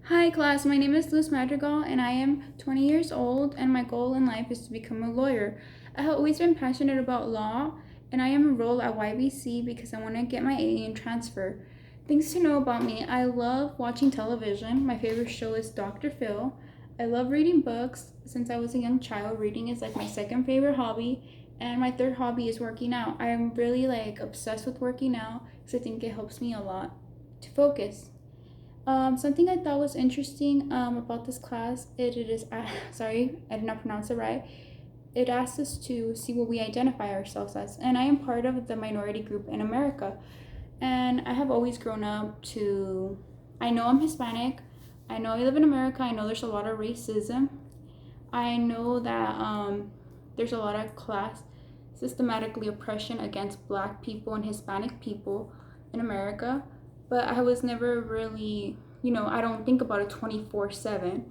Hi class, my name is Luz Madrigal and I am 20 years old and my goal in life is to become a lawyer. I have always been passionate about law and I am enrolled at YBC because I want to get my AA and transfer. Things to know about me: I love watching television. My favorite show is Dr. Phil. I love reading books. Since I was a young child, reading is like my second favorite hobby. And my third hobby is working out. I am really obsessed with working out because I think it helps me a lot to focus. Something I thought was interesting about this class, it is, sorry, I did not pronounce it right. It asks us to see what we identify ourselves as. And I am part of the minority group in America. And I have always grown up to, I know I'm Hispanic. I know I live in America. I know there's a lot of racism. I know that there's a lot of class systematically oppression against Black people and Hispanic people in America, but I was never really, I don't think about it 24/7,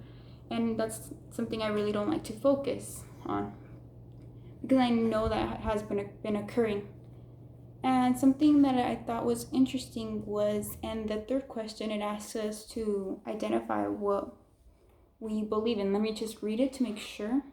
and that's something I really don't like to focus on because I know that has been occurring. And something that I thought was interesting was, and the third question, it asks us to identify what we believe in. Let me just read it to make sure.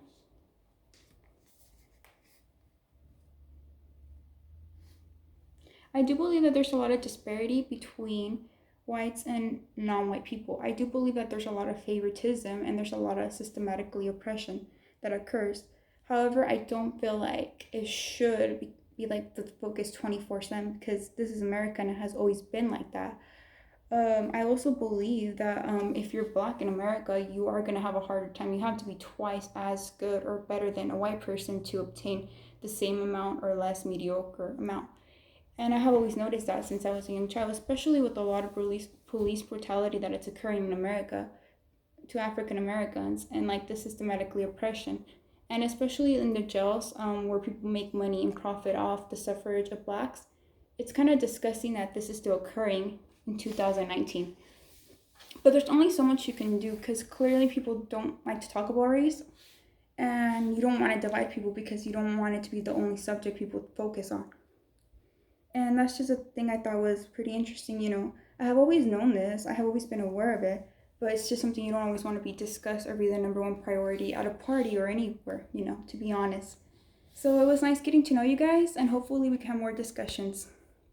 I do believe that there's a lot of disparity between whites and non-white people. I do believe that there's a lot of favoritism and there's a lot of systematically oppression that occurs. However, I don't feel like it should be like the focus 24/7 because this is America and it has always been like that. I also believe that if you're Black in America, you are going to have a harder time. You have to be twice as good or better than a white person to obtain the same amount or less mediocre amount. And I have always noticed that since I was a young child, especially with a lot of police brutality that it's occurring in America to African Americans and like the systematically oppression. And especially in the jails where people make money and profit off the suffrage of Blacks. It's kind of disgusting that this is still occurring in 2019. But there's only so much you can do because clearly people don't like to talk about race. And you don't want to divide people because you don't want it to be the only subject people focus on. And that's just a thing I thought was pretty interesting. I have always known this, I have always been aware of it, but it's just something you don't always want to be discussed or be the number one priority at a party or anywhere, to be honest. So it was nice getting to know you guys, and hopefully we can have more discussions.